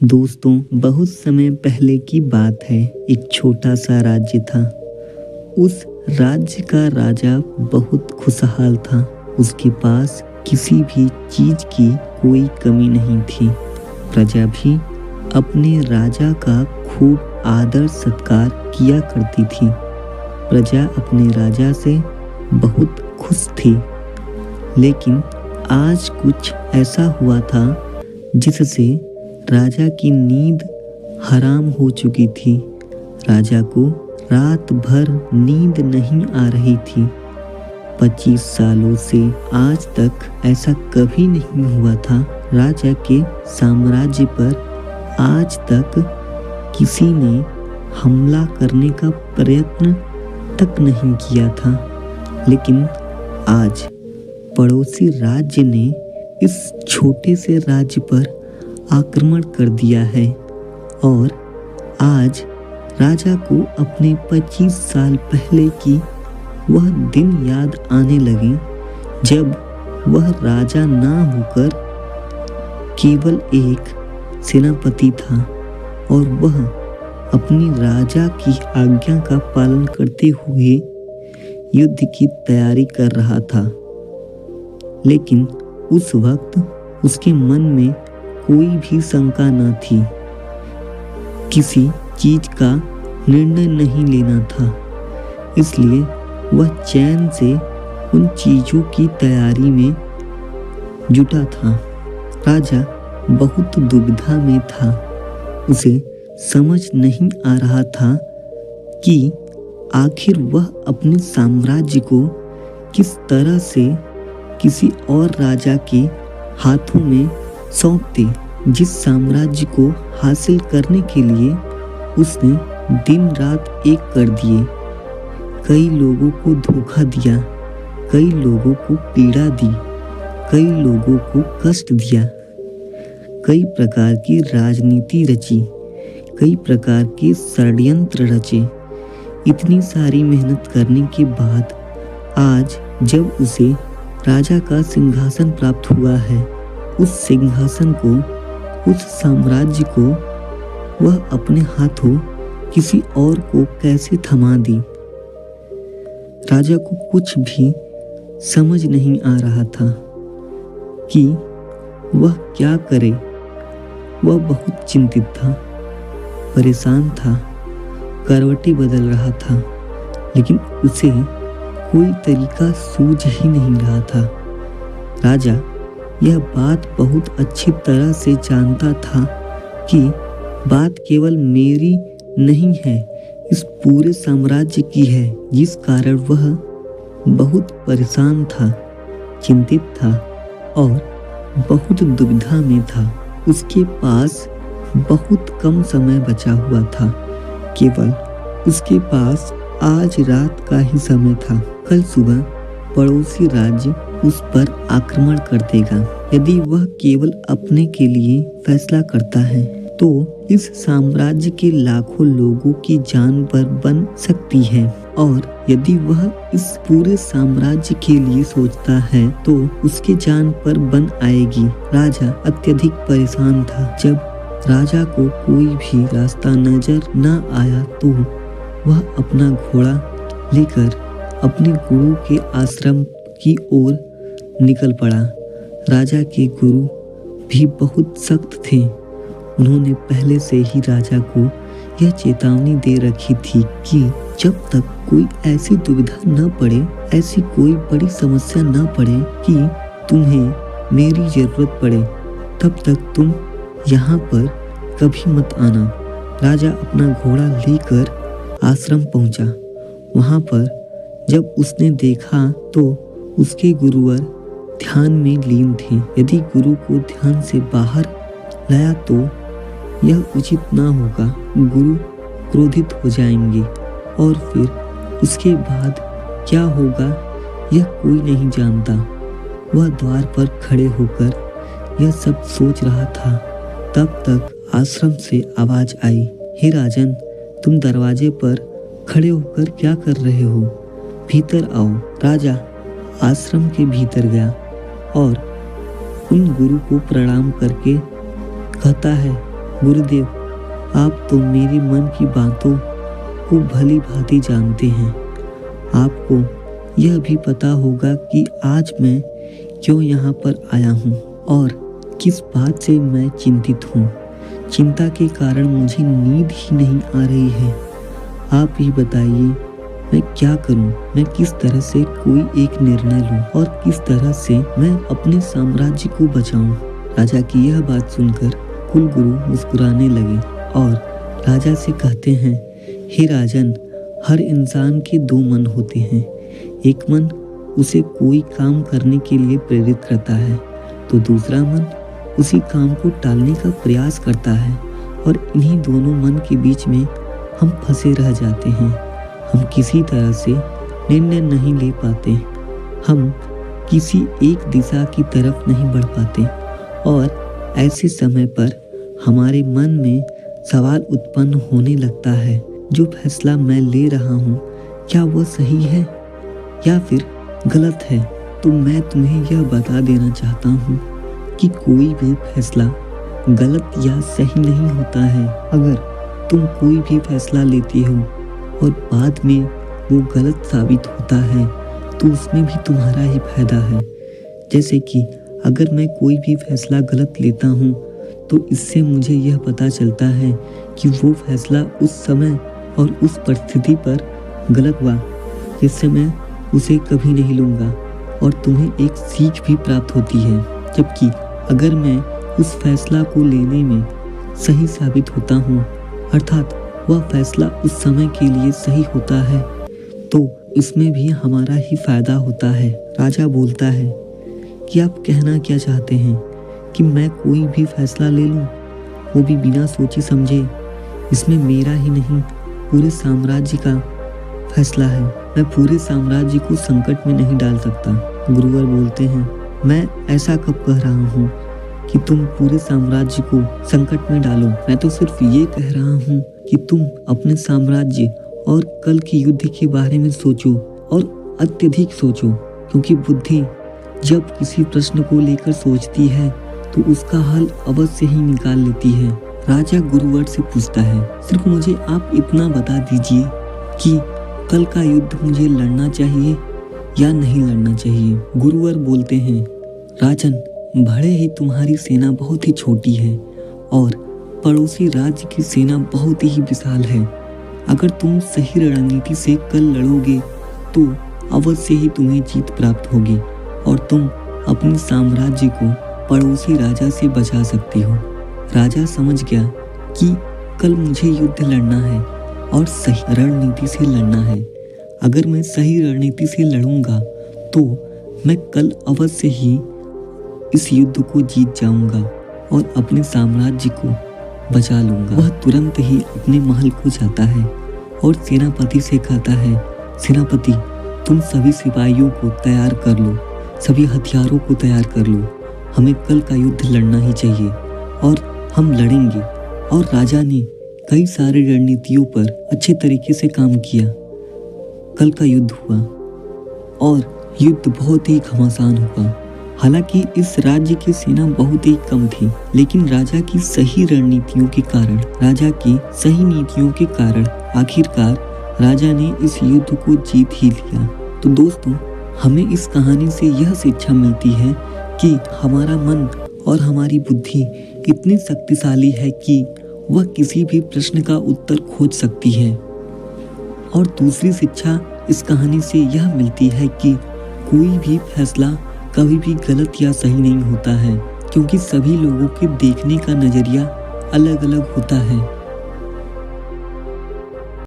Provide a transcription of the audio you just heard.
दोस्तों, बहुत समय पहले की बात है। एक छोटा सा राज्य था। उस राज्य का राजा बहुत खुशहाल था। उसके पास किसी भी चीज की कोई कमी नहीं थी। प्रजा भी अपने राजा का खूब आदर सत्कार किया करती थी। प्रजा अपने राजा से बहुत खुश थी। लेकिन आज कुछ ऐसा हुआ था जिससे राजा की नींद हराम हो चुकी थी। राजा को रात भर नींद नहीं आ रही थी। 25 सालों से आज तक ऐसा कभी नहीं हुआ था। राजा के साम्राज्य पर आज तक किसी ने हमला करने का प्रयत्न तक नहीं किया था। लेकिन आज पड़ोसी राज्य ने इस छोटे से राज्य पर आक्रमण कर दिया है और आज राजा को अपने 25 साल पहले की वह दिन याद आने लगे जब वह राजा ना होकर केवल एक सेनापति था और वह अपनी राजा की आज्ञा का पालन करते हुए युद्ध की तैयारी कर रहा था। लेकिन उस वक्त उसके मन में कोई भी शंका न थी। किसी चीज का निर्णय नहीं लेना था, इसलिए वह चैन से उन चीजों की तैयारी में जुटा था। राजा बहुत दुविधा में था। उसे समझ नहीं आ रहा था कि आखिर वह अपने साम्राज्य को किस तरह से किसी और राजा के हाथों में सौंप दे, जिस साम्राज्य को हासिल करने के लिए उसने दिन रात एक कर दिए। कई लोगों को धोखा दिया, कई लोगों को पीड़ा दी, कई लोगों को कष्ट दिया, कई प्रकार की राजनीति रची, कई प्रकार के षड्यंत्र रचे। इतनी सारी मेहनत करने के बाद आज जब उसे राजा का सिंहासन प्राप्त हुआ है, उस सिंहासन को, उस साम्राज्य को वह अपने हाथों किसी और को कैसे थमा दी। राजा को कुछ भी समझ नहीं आ रहा था कि वह क्या करे। वह बहुत चिंतित था, परेशान था, करवटें बदल रहा था, लेकिन उसे कोई तरीका सूझ ही नहीं रहा था। राजा यह बात बहुत अच्छी तरह से जानता था कि बात केवल मेरी नहीं है, इस पूरे साम्राज्य की है, जिस कारण वह बहुत परेशान था, चिंतित था और बहुत दुविधा में था। उसके पास बहुत कम समय बचा हुआ था। केवल उसके पास आज रात का ही समय था। कल सुबह पड़ोसी राज्य उस पर आक्रमण कर देगा। यदि वह केवल अपने के लिए फैसला करता है तो इस साम्राज्य के लाखों लोगों की जान पर बन सकती है, और यदि वह इस पूरे साम्राज्य के लिए सोचता है तो उसके जान पर बन आएगी। राजा अत्यधिक परेशान था। जब राजा को कोई भी रास्ता नजर न आया तो वह अपना घोड़ा लेकर अपने गुरु के आश्रम की ओर निकल पड़ा। राजा के गुरु भी बहुत सख्त थे। उन्होंने पहले से ही राजा को यह चेतावनी दे रखी थी कि जब तक कोई ऐसी दुविधा न पड़े, ऐसी कोई बड़ी समस्या न पड़े कि तुम्हें मेरी जरूरत पड़े, तब तक तुम यहाँ पर कभी मत आना। राजा अपना घोड़ा लेकर आश्रम पहुंचा। वहां पर जब उसने देखा तो उसके गुरुवर ध्यान में लीन थे। यदि गुरु को ध्यान से बाहर लाया तो यह उचित ना होगा। गुरु क्रोधित हो जाएंगे और फिर उसके बाद क्या होगा यह कोई नहीं जानता। वह द्वार पर खड़े होकर यह सब सोच रहा था। तब तक आश्रम से आवाज आई, हे राजन, तुम दरवाजे पर खड़े होकर क्या कर रहे हो? भीतर आओ। राजा आश्रम के भीतर गया और उन गुरु को प्रणाम करके कहता है, गुरुदेव, आप तो मेरे मन की बातों को भली भांति जानते हैं। आपको यह भी पता होगा कि आज मैं क्यों यहाँ पर आया हूँ और किस बात से मैं चिंतित हूँ। चिंता के कारण मुझे नींद ही नहीं आ रही है। आप ही बताइए, मैं क्या करूं? मैं किस तरह से कोई एक निर्णय लूं और किस तरह से मैं अपने साम्राज्य को बचाऊं? राजा की यह बात सुनकर कुलगुरु मुस्कुराने लगे और राजा से कहते हैं, हे राजन, हर इंसान के दो मन होते हैं। एक मन उसे कोई काम करने के लिए प्रेरित करता है तो दूसरा मन उसी काम को टालने का प्रयास करता है, और इन्हीं दोनों मन के बीच में हम फंसे रह जाते हैं। हम किसी तरह से निर्णय नहीं ले पाते, हम किसी एक दिशा की तरफ नहीं बढ़ पाते, और ऐसे समय पर हमारे मन में सवाल उत्पन्न होने लगता है, जो फैसला मैं ले रहा हूँ क्या वह सही है या फिर गलत है? तो मैं तुम्हें यह बता देना चाहता हूँ कि कोई भी फैसला गलत या सही नहीं होता है। अगर तुम कोई भी फैसला लेते हो और बाद में वो गलत साबित होता है तो उसमें भी तुम्हारा ही फायदा है। जैसे कि अगर मैं कोई भी फैसला गलत लेता हूँ तो इससे मुझे यह पता चलता है कि वो फैसला उस समय और उस परिस्थिति पर गलत हुआ, जिससे मैं उसे कभी नहीं लूँगा, और तुम्हें एक सीख भी प्राप्त होती है। जबकि अगर मैं उस फैसला को लेने में सही साबित होता हूँ, अर्थात वह फैसला उस समय के लिए सही होता है, तो इसमें भी हमारा ही फायदा होता है। राजा बोलता है कि आप कहना क्या चाहते हैं कि मैं कोई भी फैसला ले लूं, वो भी बिना सोचे समझे? इसमें मेरा ही नहीं, पूरे साम्राज्य का फैसला है। मैं पूरे साम्राज्य को संकट में नहीं डाल सकता। गुरुवर बोलते हैं, मैं ऐसा कब कह रहा हूँ कि तुम पूरे साम्राज्य को संकट में डालो? मैं तो सिर्फ ये कह रहा हूँ कि तुम अपने साम्राज्य और कल के युद्ध के बारे में सोचो, और अत्यधिक सोचो, क्योंकि बुद्धि जब किसी प्रश्न को लेकर सोचती है तो उसका हल अवश्य ही निकाल लेती है। राजा गुरुवर से पूछता है, सिर्फ मुझे आप इतना बता दीजिए कि कल का युद्ध मुझे लड़ना चाहिए या नहीं लड़ना चाहिए? गुरुवर बोलते हैं, राजन, भले ही तुम्हारी सेना बहुत ही छोटी है और पड़ोसी राज्य की सेना बहुत ही विशाल है। अगर तुम सही रणनीति से कल लड़ोगे तो अवश्य ही तुम्हें जीत प्राप्त होगी और तुम अपने साम्राज्य को पड़ोसी राजा से बचा सकती हो। राजा समझ गया कि कल मुझे युद्ध लड़ना है और सही रणनीति से लड़ना है। अगर मैं सही रणनीति से लड़ूंगा तो मैं कल अवश्य ही इस युद्ध को जीत जाऊंगा और अपने साम्राज्य को बचा लूंगा। वह तुरंत ही अपने महल को जाता है और सेनापति से कहता है, सेनापति, तुम सभी सिपाहियों को तैयार कर लो, सभी हथियारों को तैयार कर लो, हमें कल का युद्ध लड़ना ही चाहिए और हम लड़ेंगे। और राजा ने कई सारी रणनीतियों पर अच्छे तरीके से काम किया। कल का युद्ध हुआ और युद्ध बहुत ही घमासान हुआ। हालांकि इस राज्य की सेना बहुत ही कम थी, लेकिन राजा की सही रणनीतियों के कारण, राजा की सही नीतियों के कारण आखिरकार राजा ने इस युद्ध को जीत ही लिया। तो दोस्तों, हमें इस कहानी से यह शिक्षा मिलती है कि हमारा मन और हमारी बुद्धि इतनी शक्तिशाली है कि वह किसी भी प्रश्न का उत्तर खोज सकती है। और दूसरी शिक्षा इस कहानी से यह मिलती है कि कोई भी फैसला कभी भी गलत या सही नहीं होता है, क्योंकि सभी लोगों के देखने का नजरिया अलग अलग होता है।